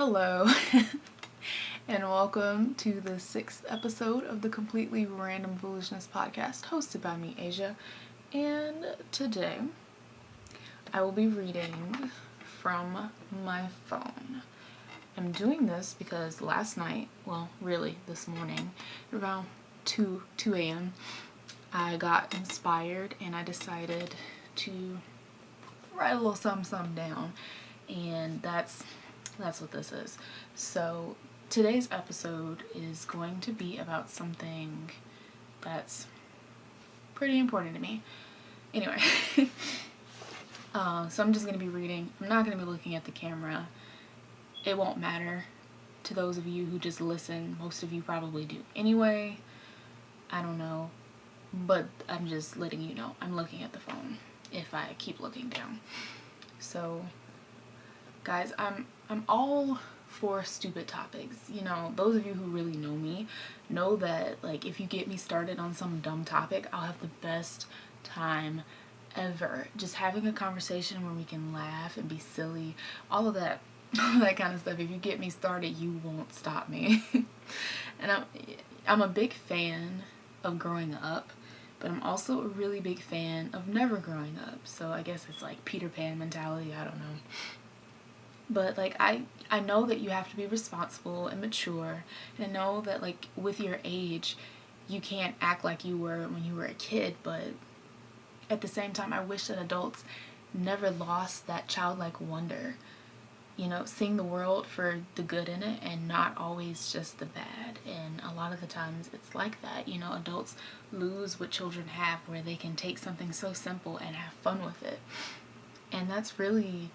Hello, and welcome to the 6th episode of the Completely Random Foolishness podcast, hosted by me, Asia. And today, I will be reading from my phone. I'm doing this because last night, well, really this morning, around 2 a.m., I got inspired and I decided to write a little something down, and that's what this is. So today's episode is going to be about something that's pretty important to me. Anyway, so I'm just going to be reading. I'm not going to be looking at the camera. It won't matter to those of you who just listen. Most of you probably do anyway. I don't know. But I'm just letting you know I'm looking at the phone if I keep looking down. So guys, I'm all for stupid topics. You know, those of you who really know me know that, like, if you get me started on some dumb topic, I'll have the best time ever. Just having a conversation where we can laugh and be silly, all of that kind of stuff. If you get me started, you won't stop me. And I'm a big fan of growing up, but I'm also a really big fan of never growing up. So I guess it's like Peter Pan mentality, I don't know. But like I know that you have to be responsible and mature, and I know that, like, with your age you can't act like you were when you were a kid, but at the same time I wish that adults never lost that childlike wonder, you know, seeing the world for the good in it and not always just the bad. And a lot of the times it's like that, you know, adults lose what children have, where they can take something so simple and have fun with it. And that's really,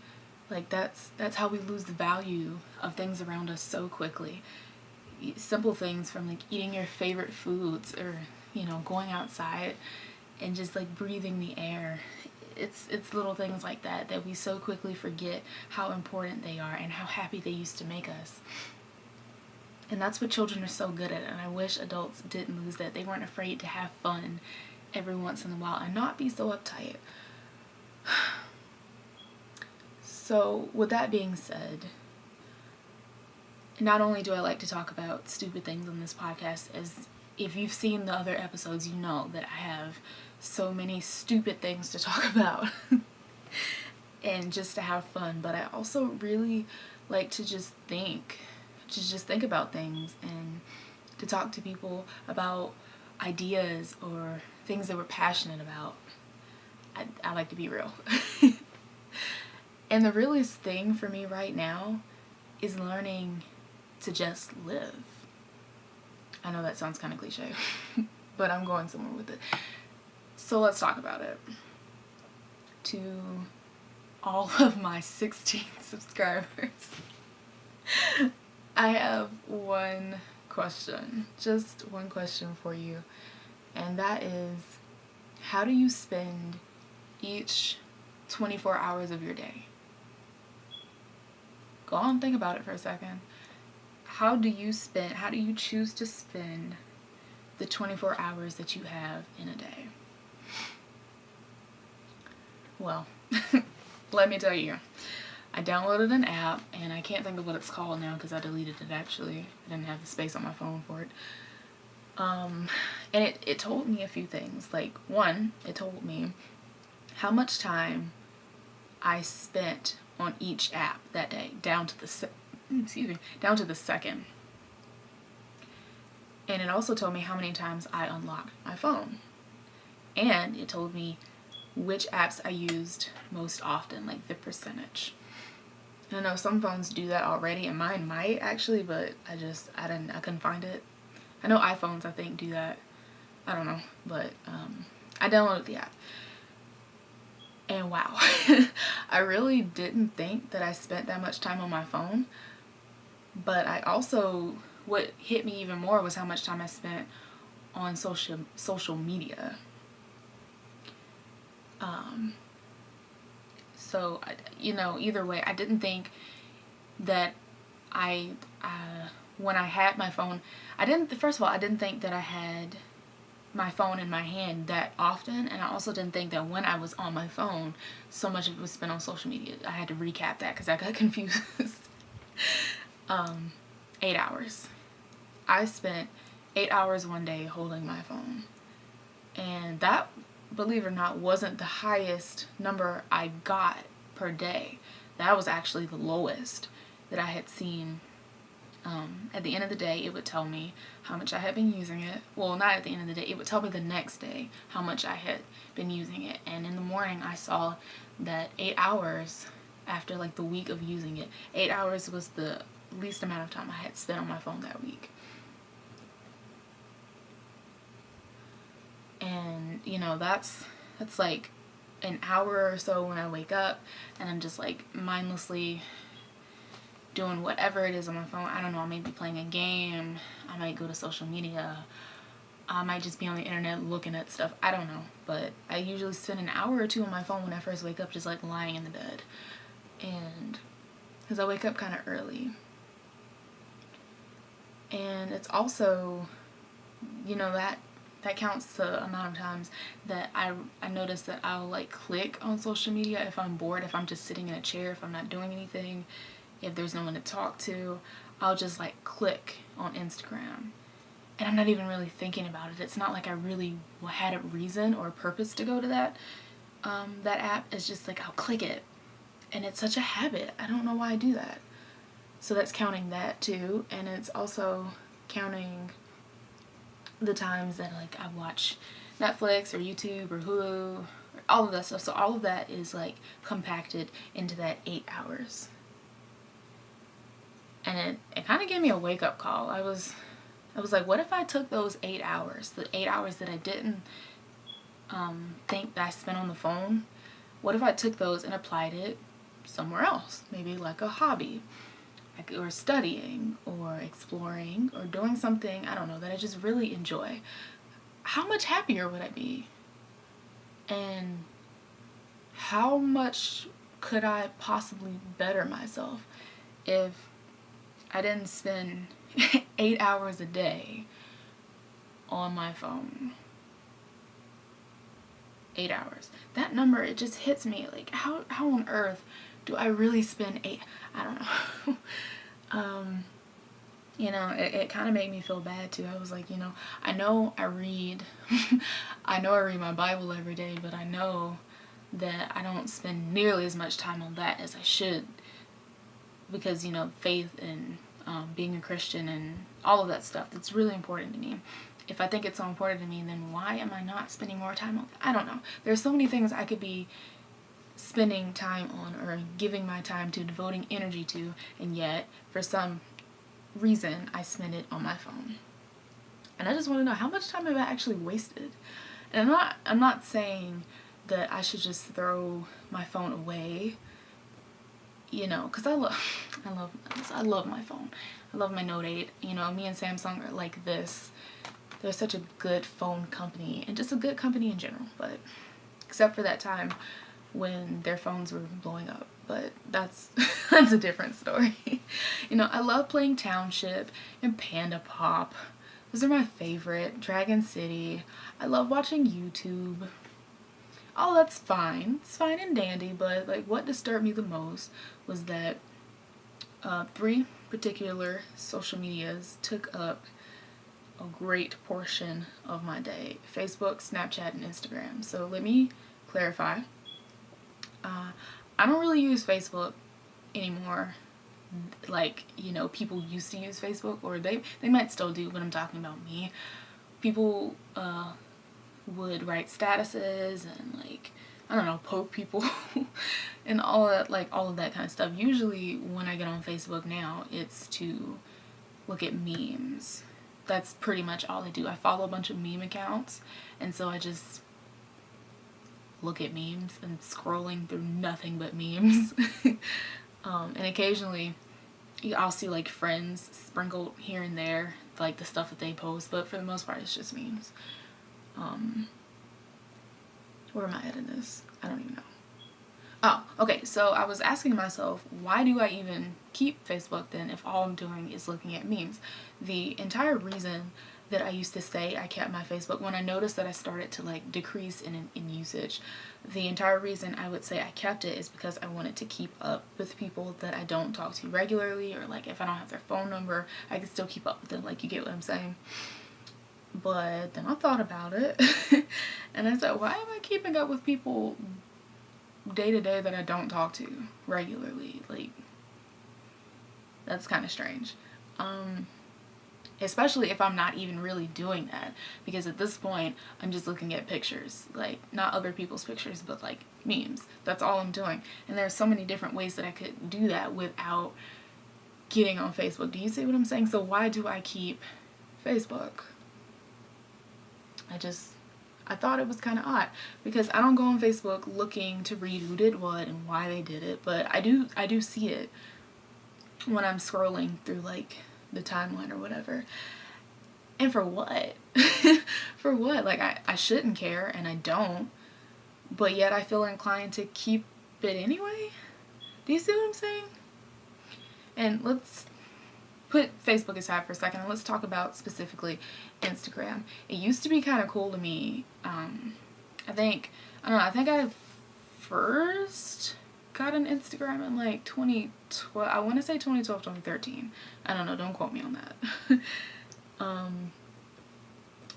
like, that's how we lose the value of things around us so quickly. Simple things from, like, eating your favorite foods, or, you know, going outside and just, like, breathing the air. It's little things like that we so quickly forget how important they are and how happy they used to make us. And that's what children are so good at, and I wish adults didn't lose that. They weren't afraid to have fun every once in a while and not be so uptight. So with that being said, not only do I like to talk about stupid things on this podcast, as if you've seen the other episodes, you know that I have so many stupid things to talk about and just to have fun, but I also really like to just think about things and to talk to people about ideas or things that we're passionate about. I like to be real. And the realest thing for me right now is learning to just live. I know that sounds kind of cliche, but I'm going somewhere with it. So let's talk about it. To all of my 16 subscribers, I have one question, just one question for you, and that is, how do you spend each 24 hours of your day? Go on and think about it for a second. How do you choose to spend the 24 hours that you have in a day? Well, let me tell you, I downloaded an app, and I can't think of what it's called now because I deleted it actually. I didn't have the space on my phone for it. And it told me a few things. Like, one, it told me how much time I spent on each app that day, down to the second. And it also told me how many times I unlocked my phone. And it told me which apps I used most often, like the percentage. And I know some phones do that already, and mine might actually, but I couldn't find it. I know iPhones, I think, do that. I don't know, but I downloaded the app. And wow, I really didn't think that I spent that much time on my phone. But I also, what hit me even more was how much time I spent on social media. So, you know, either way, I didn't think that when I had my phone, first of all, I didn't think that I had my phone in my hand that often, and I also didn't think that when I was on my phone, so much of it was spent on social media. I had to recap that because I got confused. 8 hours. I spent 8 hours one day holding my phone. And that, believe it or not, wasn't the highest number I got per day. That was actually the lowest that I had seen. At the end of the day, it would tell me how much I had been using it. Well, not at the end of the day. It would tell me the next day how much I had been using it. And in the morning, I saw that 8 hours after like the week of using it, 8 hours was the least amount of time I had spent on my phone that week. And, you know, that's like an hour or so when I wake up and I'm just like mindlessly doing whatever it is on my phone. I don't know, I may be playing a game, I might go to social media, I might just be on the internet looking at stuff, I don't know. But I usually spend an hour or two on my phone when I first wake up, just like lying in the bed. And because I wake up kind of early. And it's also, you know, that counts the amount of times that I notice that I'll like click on social media if I'm bored, if I'm just sitting in a chair, if I'm not doing anything, if there's no one to talk to, I'll just like click on Instagram. And I'm not even really thinking about it. It's not like I really had a reason or a purpose to go to that app. It's just like I'll click it. And it's such a habit. I don't know why I do that. So that's counting that too. And it's also counting the times that like I watch Netflix or YouTube or Hulu, or all of that stuff. So all of that is like compacted into that 8 hours. And it kind of gave me a wake-up call. I was like, what if I took those 8 hours, the 8 hours that I didn't think that I spent on the phone, what if I took those and applied it somewhere else? Maybe like a hobby, or studying, or exploring, or doing something, I don't know, that I just really enjoy. How much happier would I be? And how much could I possibly better myself if I didn't spend 8 hours a day on my phone? 8 hours. That number, it just hits me. Like, how on earth do I really spend 8? I don't know. You know, it kind of made me feel bad too. I was like, you know I read I know I read my Bible every day, but I know that I don't spend nearly as much time on that as I should, because, you know, faith and being a Christian and all of that stuff, that's really important to me. If I think it's so important to me, then why am I not spending more time on it? I don't know. There's so many things I could be spending time on or giving my time to, devoting energy to, and yet for some reason I spend it on my phone. And I just want to know, how much time have I actually wasted? And I'm not saying that I should just throw my phone away, you know, because I love my phone. I love my Note 8. You know, me and Samsung are like this. They're such a good phone company, and just a good company in general, but except for that time when their phones were blowing up. But that's that's a different story. You know, I love playing Township and Panda Pop. Those are my favorite. Dragon City. I love watching YouTube. All that's fine. It's fine and dandy, but like what disturbed me the most was that 3 particular social medias took up a great portion of my day: Facebook, Snapchat, and Instagram. So let me clarify. I don't really use Facebook anymore. Like, you know, people used to use Facebook, or they might still do, but I'm talking about me. People would write statuses and, like, I don't know, poke people and all that, like all of that kind of stuff. Usually when I get on Facebook now, it's to look at memes. That's pretty much all I do. I follow a bunch of meme accounts, and so I just look at memes and scrolling through nothing but memes. And occasionally I'll see like friends sprinkled here and there, like the stuff that they post, but for the most part it's just memes. Where am I at in this? I don't even know. Oh, okay, so I was asking myself, why do I even keep Facebook then if all I'm doing is looking at memes? The entire reason that I used to say I kept my Facebook, when I noticed that I started to like decrease in usage, the entire reason I would say I kept it is because I wanted to keep up with people that I don't talk to regularly, or like if I don't have their phone number, I can still keep up with them, like, you get what I'm saying? But then I thought about it and I said, why am I keeping up with people day to day that I don't talk to regularly? Like, that's kind of strange. Especially if I'm not even really doing that, because at this point I'm just looking at pictures, like not other people's pictures, but like memes. That's all I'm doing. And there's so many different ways that I could do that without getting on Facebook. Do you see what I'm saying? So why do I keep Facebook? I thought it was kind of odd, because I don't go on Facebook looking to read who did what and why they did it, but I do see it when I'm scrolling through like the timeline or whatever. And for what? For what? Like, I shouldn't care, and I don't, but yet I feel inclined to keep it anyway. Do you see what I'm saying? And let's put Facebook aside for a second and let's talk about specifically Instagram. It used to be kind of cool to me. I think I first got an Instagram in like 2012. I want to say 2012, 2013. I don't know, don't quote me on that.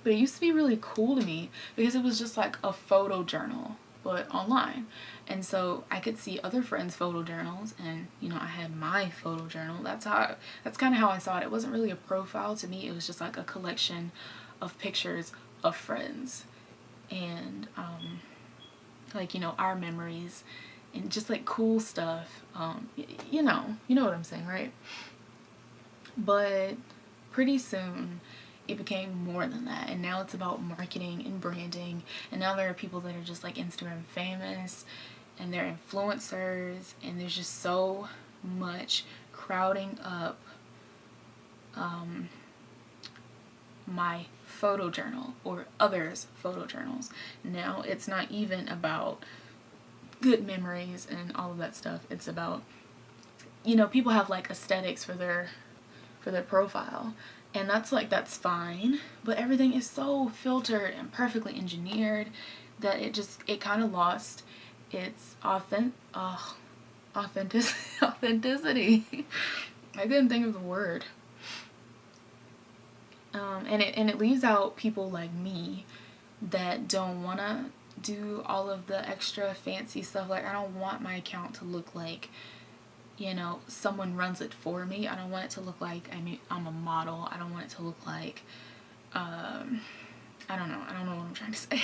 But it used to be really cool to me because it was just like a photo journal, but online. And so I could see other friends' photo journals, and you know, I had my photo journal. That's kind of how I saw it. It wasn't really a profile to me. It was just like a collection of pictures of friends, and like, you know, our memories and just like cool stuff. You know what I'm saying, right? But pretty soon it became more than that, and now it's about marketing and branding, and now there are people that are just like Instagram famous, and they're influencers, and there's just so much crowding up my photo journal or others' photo journals. Now it's not even about good memories and all of that stuff. It's about, you know, people have like aesthetics for their profile, and that's fine, but everything is so filtered and perfectly engineered that it kind of lost its authenticity. I couldn't think of the word. And it leaves out people like me that don't want to do all of the extra fancy stuff. Like, I don't want my account to look like, you know, someone runs it for me. I don't want it to look like I'm a model. I don't want it to look like I don't know what I'm trying to say.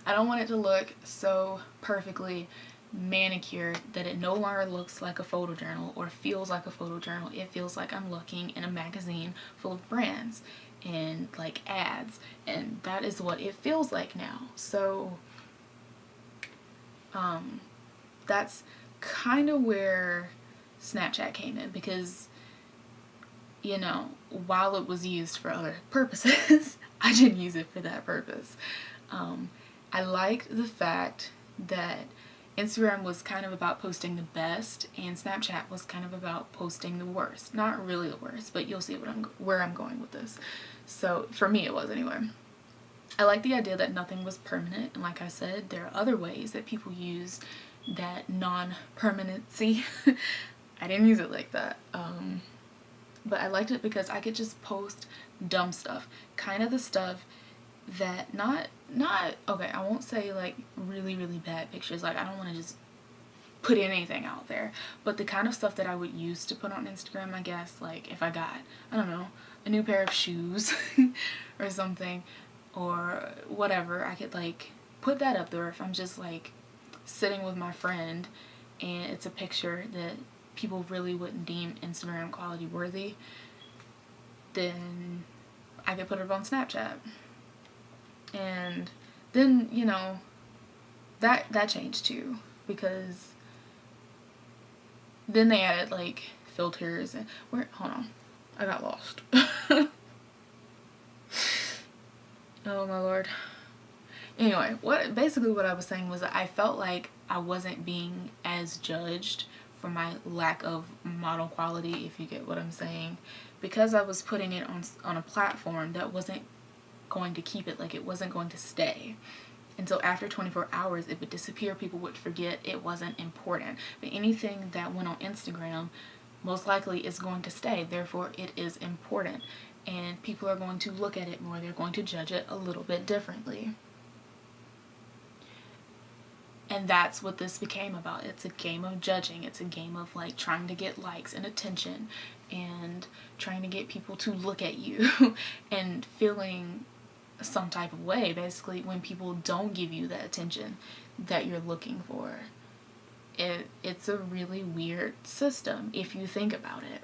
I don't want it to look so perfectly manicured that it no longer looks like a photo journal or feels like a photo journal. It feels like I'm looking in a magazine full of brands and like ads, and that is what it feels like now. So that's kind of where Snapchat came in, because, you know, while it was used for other purposes, I didn't use it for that purpose. I liked the fact that Instagram was kind of about posting the best, and Snapchat was kind of about posting the worst. Not really the worst, but you'll see where I'm going with this. So for me, it was anyway. I like the idea that nothing was permanent, and like I said, there are other ways that people use that non-permanency. I didn't use it like that. But I liked it because I could just post dumb stuff, kind of the stuff that not okay, I won't say like really bad pictures. Like, I don't want to just put anything out there, but the kind of stuff that I would use to put on Instagram, I guess, like if I got, I don't know, a new pair of shoes or something or whatever, I could like put that up there. If I'm just like sitting with my friend and it's a picture that people really wouldn't deem Instagram quality worthy, then I could put it on Snapchat. And then, you know, that changed too, because then they added like filters and hold on, I got lost. Oh my lord. Anyway, what I was saying was that I felt like I wasn't being as judged for my lack of model quality, if you get what I'm saying, because I was putting it on a platform that wasn't going to keep it, like it wasn't going to stay. And so after 24 hours, it would disappear. People would forget it wasn't important. But anything that went on Instagram, most likely is going to stay. Therefore, it is important. And people are going to look at it more. They're going to judge it a little bit differently. And that's what this became about. It's a game of judging. It's a game of like trying to get likes and attention and trying to get people to look at you and feeling some type of way, basically, when people don't give you the attention that you're looking for. It's a really weird system if you think about it.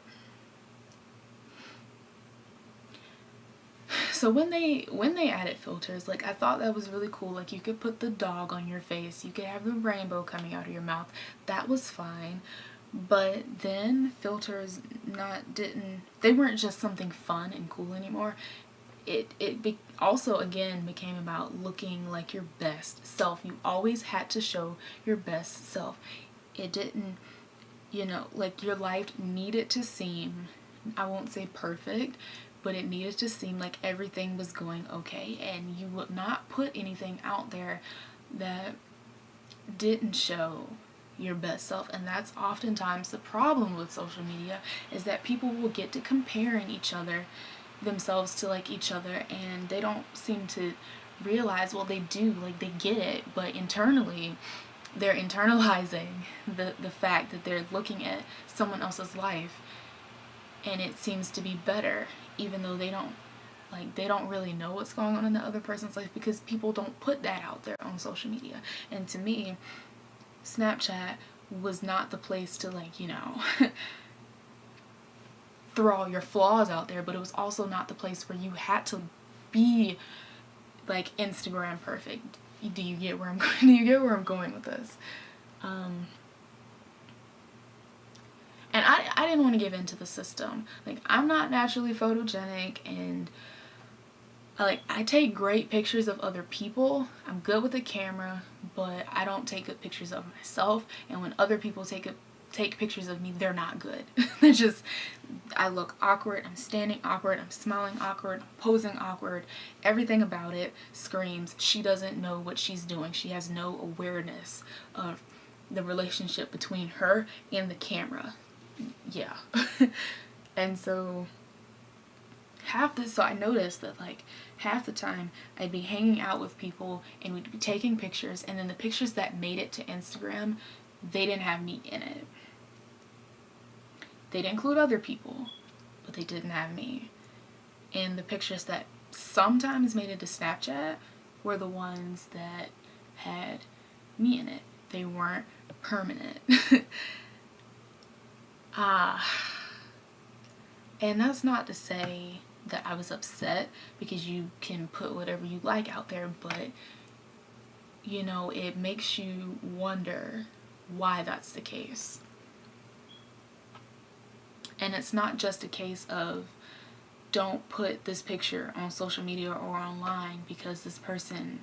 So when they added filters, like I thought that was really cool. Like you could put the dog on your face, you could have the rainbow coming out of your mouth. That was fine. But then filters they weren't just something fun and cool anymore. It also again became about looking like your best self. You always had to show your best self. It didn't, like your life needed to seem, I won't say perfect, but it needed to seem like everything was going okay, and you would not put anything out there that didn't show your best self. And that's oftentimes the problem with social media, is that people will get to comparing themselves to like each other, and they don't seem to realize, well, they do, like they get it, but internally they're internalizing the fact that they're looking at someone else's life and it seems to be better, even though they don't really know what's going on in the other person's life, because people don't put that out there on social media. And to me, Snapchat was not the place to throw all your flaws out there, but it was also not the place where you had to be like Instagram perfect. Do you get where I'm going? Do you get where I'm going with this? And I didn't want to give into the system. Like, I'm not naturally photogenic, and I take great pictures of other people. I'm good with the camera, but I don't take good pictures of myself. And when other people take pictures of me, they're not good. They're just, I look awkward, I'm standing awkward, I'm smiling awkward, I'm posing awkward. Everything about it screams she doesn't know what she's doing. She has no awareness of the relationship between her and the camera. Yeah. And so I noticed that half the time I'd be hanging out with people and we'd be taking pictures, and then the pictures that made it to Instagram, they didn't have me in it. They'd include other people, but they didn't have me. And the pictures that sometimes made it to Snapchat were the ones that had me in it. They weren't permanent. And that's not to say that I was upset, because you can put whatever you like out there, but it makes you wonder why that's the case. And it's not just a case of don't put this picture on social media or online because this person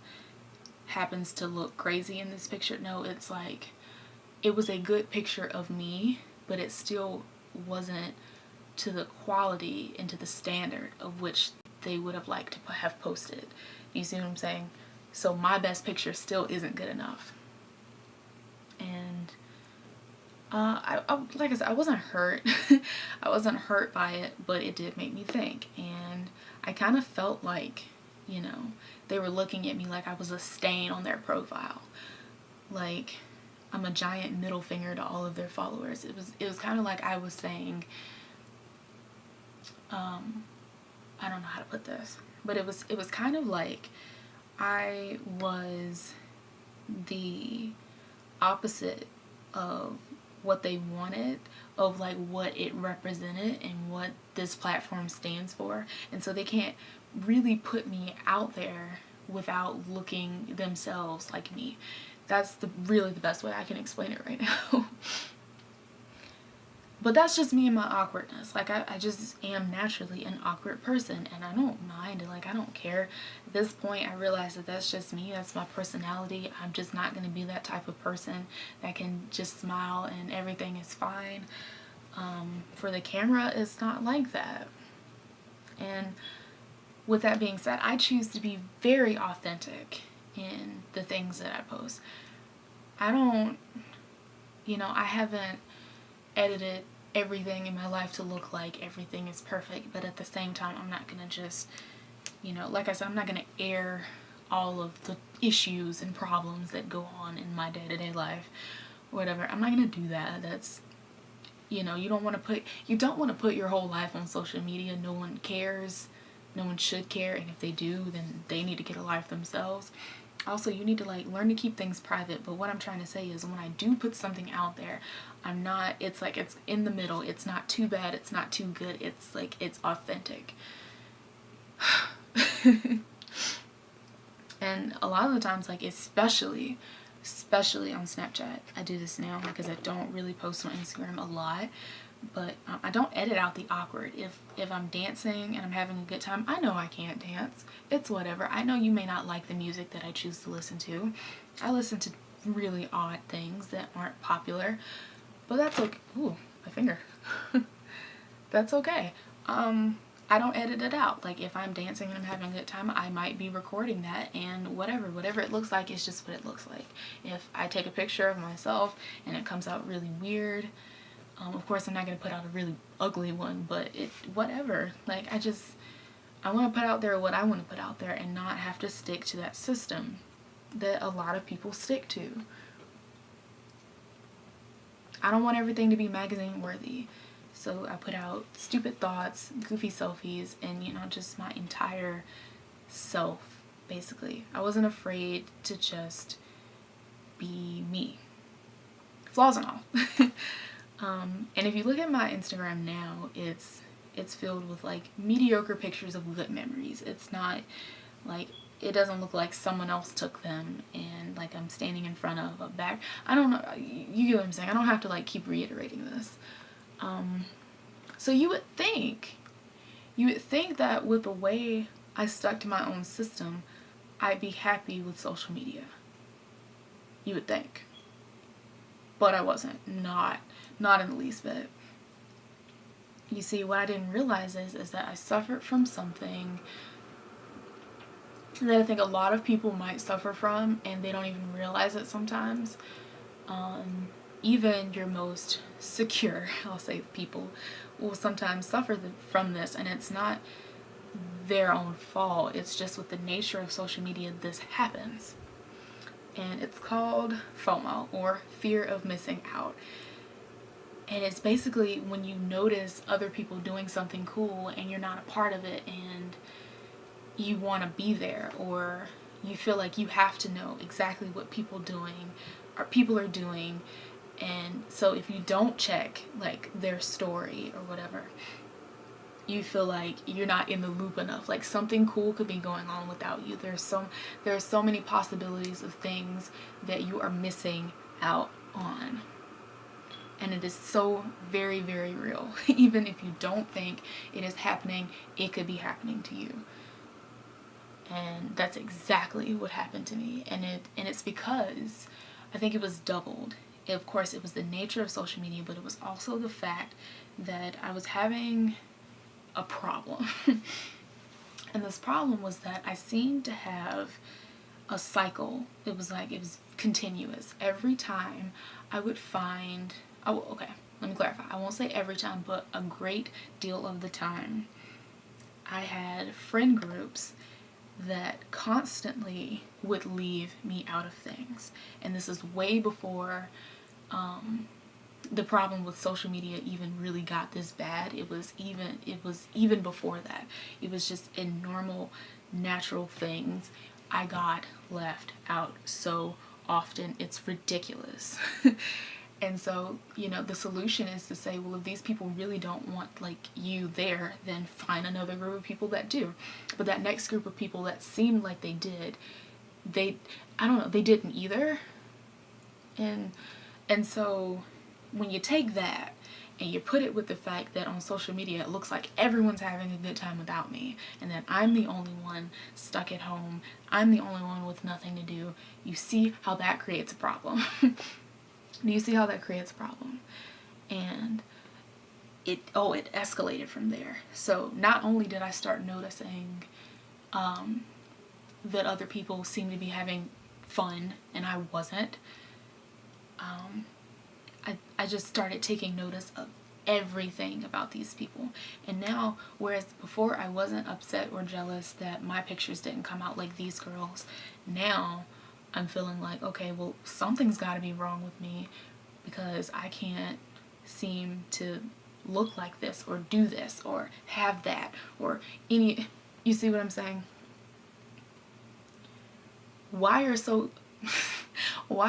happens to look crazy in this picture. No, it's like, it was a good picture of me, but it still wasn't to the quality and to the standard of which they would have liked to have posted. You see what I'm saying? So my best picture still isn't good enough. And like I said, I wasn't hurt. I wasn't hurt by it, but it did make me think. And I kind of felt like, they were looking at me like I was a stain on their profile. Like I'm a giant middle finger to all of their followers. It was kind of like I was saying, I don't know how to put this, but it was kind of like I was the opposite of what they wanted, of what it represented and what this platform stands for. And so they can't really put me out there without looking themselves like me. That's really the best way I can explain it right now. But that's just me and my awkwardness. Like, I just am naturally an awkward person, and I don't mind. Like, I don't care. At this point, I realize that that's just me. That's my personality. I'm just not going to be that type of person that can just smile and everything is fine. For the camera, it's not like that. And with that being said, I choose to be very authentic in the things that I post. I don't, I haven't edited everything in my life to look like everything is perfect, but at the same time, I'm not gonna just, like I said, I'm not gonna air all of the issues and problems that go on in my day-to-day life, whatever. I'm not gonna do that. That's, you don't want to put your whole life on social media. No one cares. No one should care, and if they do, then they need to get a life themselves. Also, you need to learn to keep things private. But what I'm trying to say is, when I do put something out there, it's in the middle. It's not too bad, it's not too good. It's authentic. And a lot of the times, especially on Snapchat, I do this now because I don't really post on Instagram a lot. But I don't edit out the awkward. If I'm dancing and I'm having a good time, I know I can't dance. It's whatever. I know you may not like the music that I choose to listen to. I listen to really odd things that aren't popular, but that's okay. Ooh, my finger. That's okay. I don't edit it out. Like, if I'm dancing and I'm having a good time, I might be recording that, and whatever it looks like is just what it looks like. If I take a picture of myself and it comes out really weird, of course, I'm not going to put out a really ugly one, but whatever. Like, I want to put out there what I want to put out there and not have to stick to that system that a lot of people stick to. I don't want everything to be magazine worthy. So I put out stupid thoughts, goofy selfies, and, just my entire self, basically. I wasn't afraid to just be me. Flaws and all. And if you look at my Instagram now, it's filled with mediocre pictures of good memories. It's not it doesn't look like someone else took them and I'm standing in front of a back. I don't know, you get what I'm saying. I don't have to keep reiterating this. So you would think that with the way I stuck to my own system, I'd be happy with social media. You would think. But I wasn't. Not in the least bit. You see, what I didn't realize is that I suffered from something that I think a lot of people might suffer from, and they don't even realize it sometimes. Even your most secure, I'll say, people will sometimes suffer from this, and it's not their own fault. It's just with the nature of social media, this happens. And it's called FOMO, or fear of missing out. And it's basically when you notice other people doing something cool and you're not a part of it, and you want to be there, or you feel like you have to know exactly what people are doing. And so if you don't check their story or whatever, you feel like you're not in the loop enough. Something cool could be going on without you. There are so many possibilities of things that you are missing out on. And it is so very, very real. Even if you don't think it is happening, it could be happening to you. And that's exactly what happened to me. And it's because I think it was doubled. Of course, it was the nature of social media, but it was also the fact that I was having a problem. And this problem was that I seemed to have a cycle. It was continuous. Every time I would find, let me clarify. I won't say every time, but a great deal of the time, I had friend groups that constantly would leave me out of things. And this is way before the problem with social media even really got this bad. It was even before that. It was just in normal, natural things. I got left out so often. It's ridiculous. And so, the solution is to say, well, if these people really don't want you there, then find another group of people that do. But that next group of people that seemed like they did, they didn't either. And so when you take that and you put it with the fact that on social media it looks like everyone's having a good time without me, and that I'm the only one stuck at home, I'm the only one with nothing to do, you see how that creates a problem. Do you see how that creates a problem? And it escalated from there. So not only did I start noticing that other people seemed to be having fun and I wasn't, I just started taking notice of everything about these people. And now, whereas before I wasn't upset or jealous that my pictures didn't come out like these girls, now I'm feeling like, okay, well, something's got to be wrong with me, because I can't seem to look like this or do this or have that or any, you see what I'm saying? Why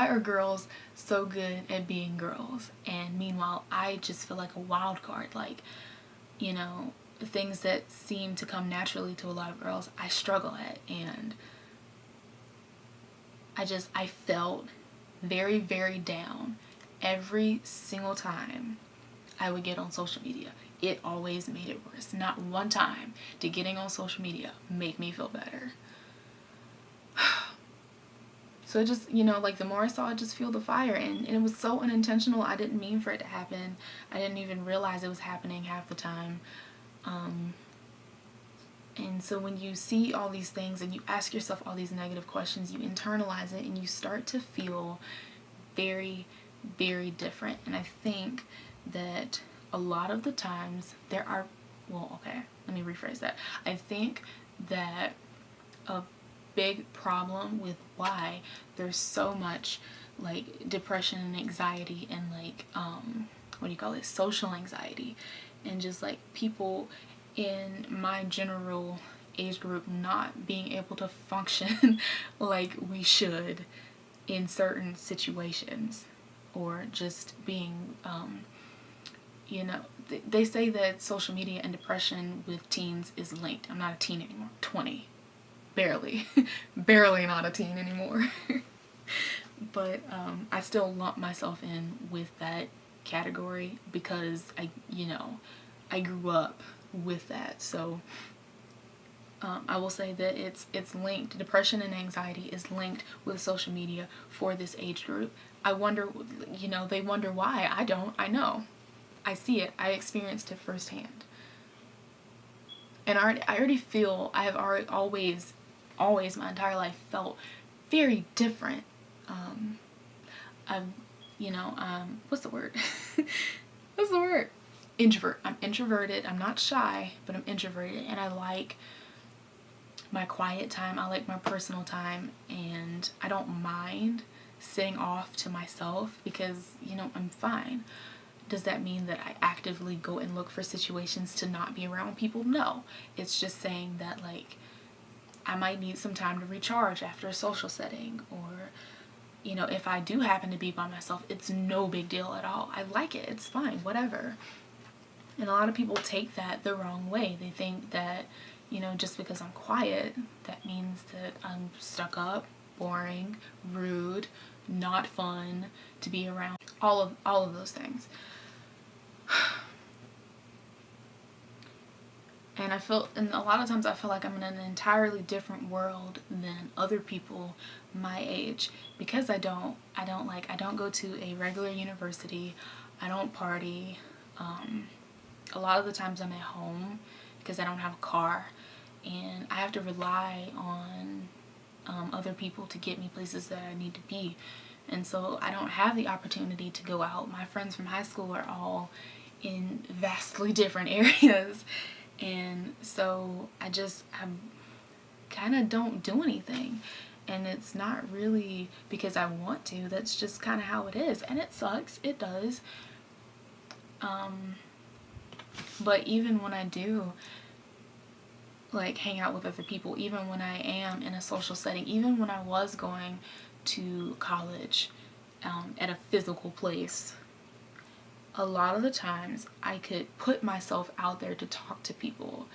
are girls so good at being girls, and meanwhile I just feel like a wild card? Like, you know, things that seem to come naturally to a lot of girls, I struggle at. And I felt very, very down every single time I would get on social media. It always made it worse. Not one time did getting on social media make me feel better. So it just, you know, like the more I saw it, just fueled the fire. And it was so unintentional. I didn't mean for it to happen. I didn't even realize it was happening half the time. And so when you see all these things and you ask yourself all these negative questions, you internalize it and you start to feel very, very different. And I think that a lot of the times let me rephrase that. I think that a big problem with why there's so much like depression and anxiety and like social anxiety, and just like people in my general age group not being able to function like we should in certain situations, or just being they say that social media and depression with teens is linked. I'm not a teen anymore. 20. Barely. Barely not a teen anymore. But I still lump myself in with that category because I grew up with that. So I will say that it's linked. Depression and anxiety is linked with social media for this age group. I wonder, they wonder why. I don't. I know. I see it. I experienced it firsthand. And I already feel, I have always my entire life felt very different. What's the word? What's the word? Introvert. I'm introverted. I'm not shy, but I'm introverted, and I like my quiet time. I like my personal time, and I don't mind sitting off to myself because, I'm fine. Does that mean that I actively go and look for situations to not be around people? No. It's just saying that, like, I might need some time to recharge after a social setting, or, if I do happen to be by myself, it's no big deal at all. I like it. It's fine. Whatever. And a lot of people take that the wrong way. They think that, just because I'm quiet, that means that I'm stuck up, boring, rude, not fun to be around. All of those things. And a lot of times I feel like I'm in an entirely different world than other people my age, because I don't go to a regular university. I don't party. A lot of the times I'm at home because I don't have a car, and I have to rely on other people to get me places that I need to be. And so I don't have the opportunity to go out. My friends from high school are all in vastly different areas. And so I kind of don't do anything. And it's not really because I want to. That's just kind of how it is. And it sucks. It does. But even when I do, like, hang out with other people, even when I am in a social setting, even when I was going to college at a physical place, a lot of the times I could put myself out there to talk to people,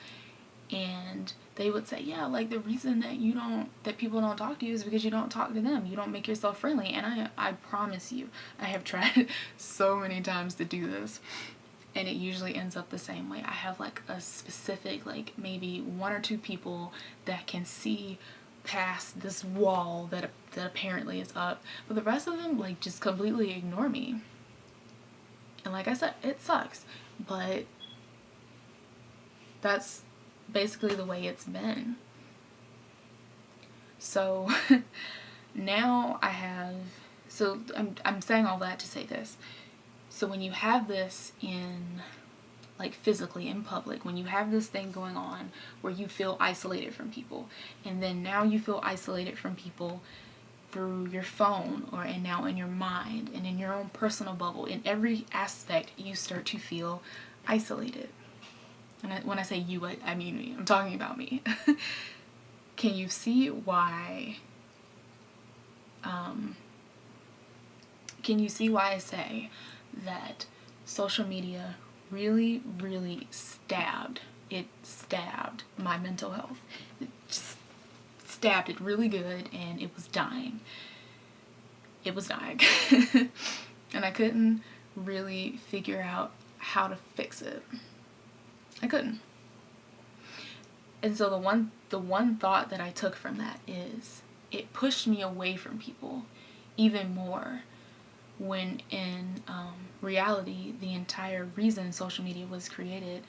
and they would say, yeah, like, the reason that people don't talk to you is because you don't talk to them. You don't make yourself friendly. And I promise you, I have tried so many times to do this, and it usually ends up the same way. I have like a specific, like maybe 1 or 2 people that can see past this wall that apparently is up, but the rest of them like just completely ignore me. And like I said, it sucks, but that's basically the way it's been. So now I'm saying all that to say this. So when you have this in, like, physically in public, when you have this thing going on where you feel isolated from people, and then now you feel isolated from people through your phone and now in your mind and in your own personal bubble, in every aspect you start to feel isolated. And when I say you, I mean me. I'm talking about me. Can you see why I say that social media really, really stabbed my mental health? It just stabbed it really good, and it was dying. And I couldn't really figure out how to fix it. I couldn't. And so the one thought that I took from that is it pushed me away from people even more, when in reality the entire reason social media was created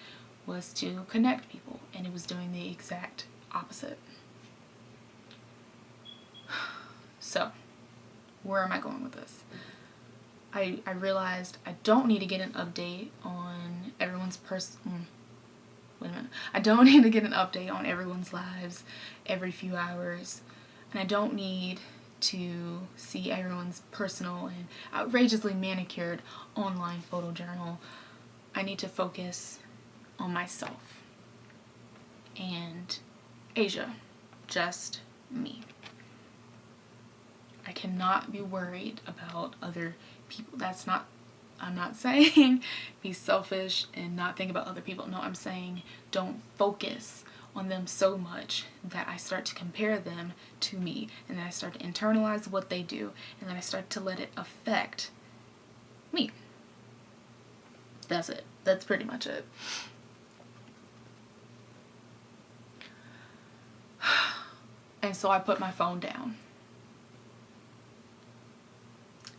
was to connect people, and it was doing the exact opposite. So where am I going with this? I realized I don't need to get an update on everyone's I don't need to get an update on everyone's lives every few hours, and I don't need to see everyone's personal and outrageously manicured online photo journal. I need to focus on myself and Asia, just me. I cannot be worried about other people. I'm not saying be selfish and not think about other people. No, I'm saying don't focus on them so much that I start to compare them to me, and then I start to internalize what they do, and then I start to let it affect me. That's it. That's pretty much it. And so I put my phone down,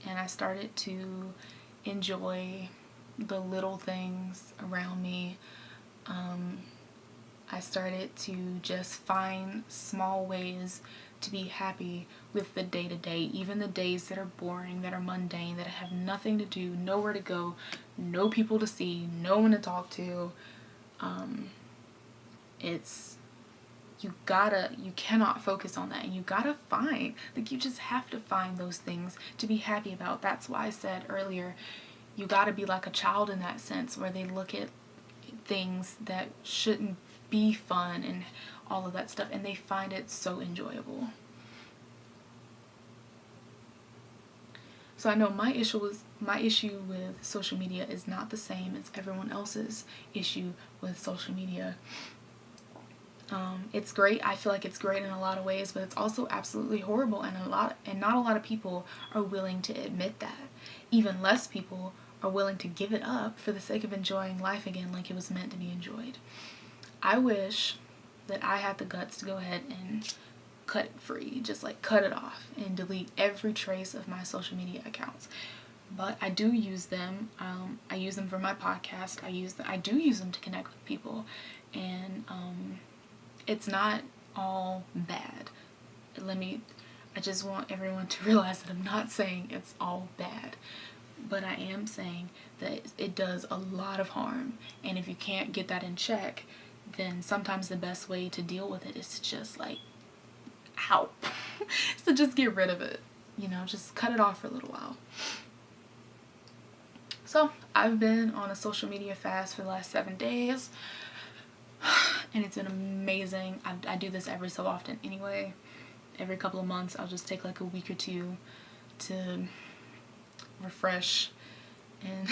and I started to enjoy the little things around me. I started to just find small ways to be happy with the day-to-day, even the days that are boring, that are mundane, that have nothing to do, nowhere to go, no people to see, no one to talk to. You cannot focus on that, and you just have to find those things to be happy about. That's why I said earlier, you gotta be like a child in that sense, where they look at things that shouldn't be fun and all of that stuff, and they find it so enjoyable. So I know my issue with social media is not the same as everyone else's issue with social media. It's great. I feel like it's great in a lot of ways, but it's also absolutely horrible, and not a lot of people are willing to admit that. Even less people are willing to give it up for the sake of enjoying life again like it was meant to be enjoyed. I wish that I had the guts to go ahead and cut it free, just like cut it off and delete every trace of my social media accounts. But I do use them. I use them for my podcast. I do use them to connect with people, and it's not all bad. I just want everyone to realize that I'm not saying it's all bad, but I am saying that it does a lot of harm, and if you can't get that in check, then sometimes the best way to deal with it is to just so just get rid of it, just cut it off for a little while. So I've been on a social media fast for the last 7 days, and it's been amazing. I do this every so often anyway. Every couple of months I'll just take like a week or two to refresh, and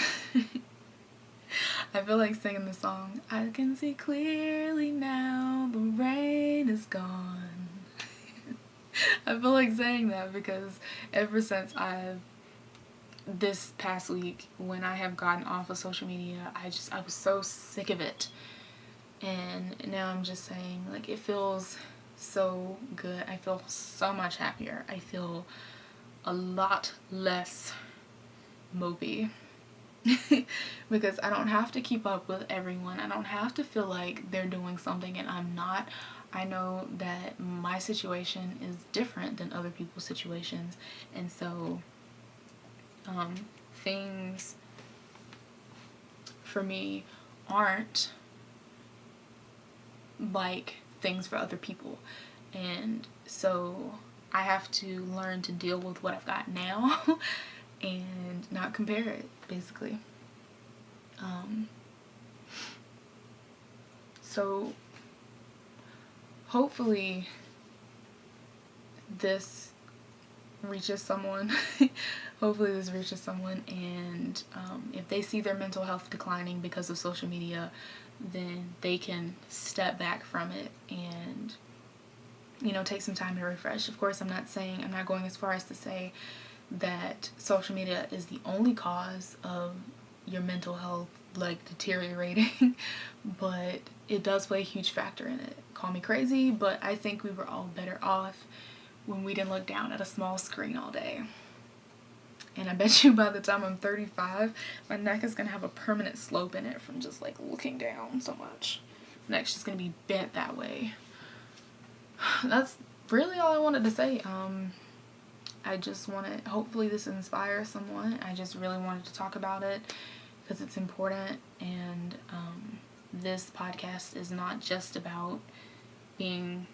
I feel like singing the song, I can see clearly now, the rain is gone. I feel like saying that because ever since I've this past week, when I have gotten off of social media, I was so sick of it. And now I'm just saying, like, it feels so good. I feel so much happier. I feel a lot less mopey. Because I don't have to keep up with everyone. I don't have to feel like they're doing something and I'm not. I know that my situation is different than other people's situations, and so things for me aren't like things for other people. And so I have to learn to deal with what I've got now and not compare it, basically. So hopefully this reaches someone. Hopefully this reaches someone, and if they see their mental health declining because of social media, then they can step back from it and, you know, take some time to refresh. Of course, I'm not going as far as to say that social media is the only cause of your mental health, like, deteriorating, but it does play a huge factor in it. Call me crazy, but I think we were all better off when we didn't look down at a small screen all day. And I bet you by the time I'm 35, my neck is going to have a permanent slope in it from just, like, looking down so much. My neck's just going to be bent that way. That's really all I wanted to say. I just wanted, hopefully this inspires someone. I just really wanted to talk about it because it's important, and this podcast is not just about being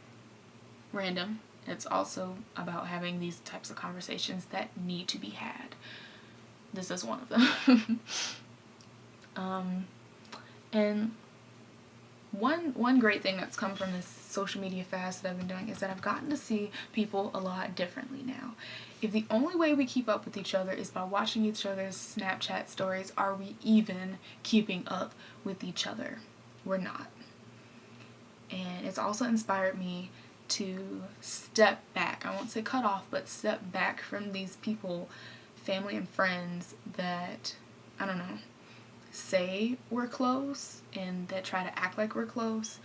random. It's also about having these types of conversations that need to be had. This is one of them. And one great thing that's come from this social media fast that I've been doing is that I've gotten to see people a lot differently now. If the only way we keep up with each other is by watching each other's Snapchat stories, are we even keeping up with each other? We're not. And it's also inspired me to step back. I won't say cut off, but step back from these people, family and friends that, I don't know, say we're close and that try to act like we're close,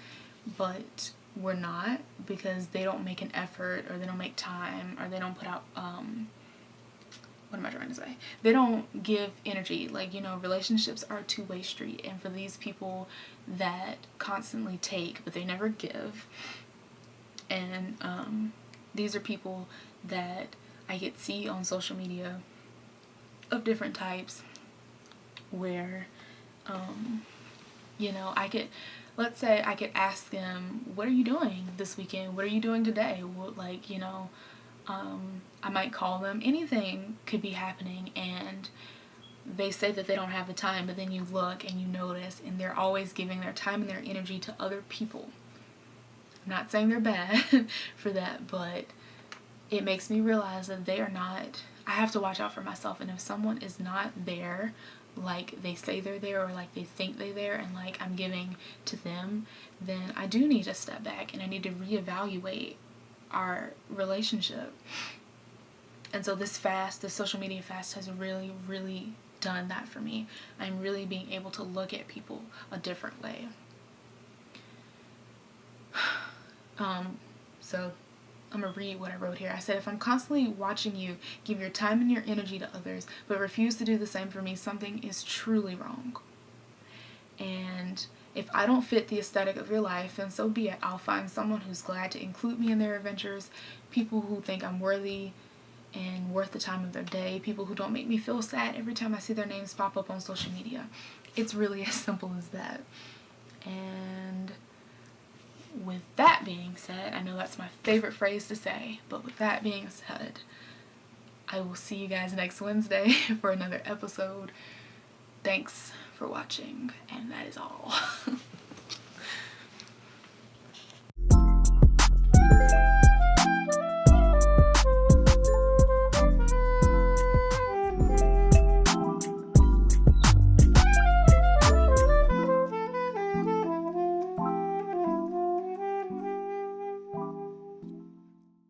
but we're not, because they don't make an effort, or they don't make time, or they don't put out, what am I trying to say? They don't give energy. Like, you know, relationships are a two-way street, and for these people that constantly take, but they never give, and these are people that I get see on social media of different types, where, you know, let's say I could ask them, what are you doing this weekend? What are you doing today? What, like, you know, I might call them. Anything could be happening, and they say that they don't have the time, but then you look and you notice, and they're always giving their time and their energy to other people. I'm not saying they're bad for that, but it makes me realize that they are not. I have to watch out for myself, and if someone is not there like they say they're there, or like they think they're there, and like I'm giving to them, then I do need to step back and I need to reevaluate our relationship. And so this social media fast has really, really done that for me. I'm really being able to look at people a different way. So I'm going to read what I wrote here. I said, if I'm constantly watching you give your time and your energy to others, but refuse to do the same for me, something is truly wrong. And if I don't fit the aesthetic of your life, then so be it. I'll find someone who's glad to include me in their adventures, people who think I'm worthy and worth the time of their day, people who don't make me feel sad every time I see their names pop up on social media. It's really as simple as that. And with that being said, I know that's my favorite phrase to say, but with that being said, I will see you guys next Wednesday for another episode. Thanks for watching, and that is all.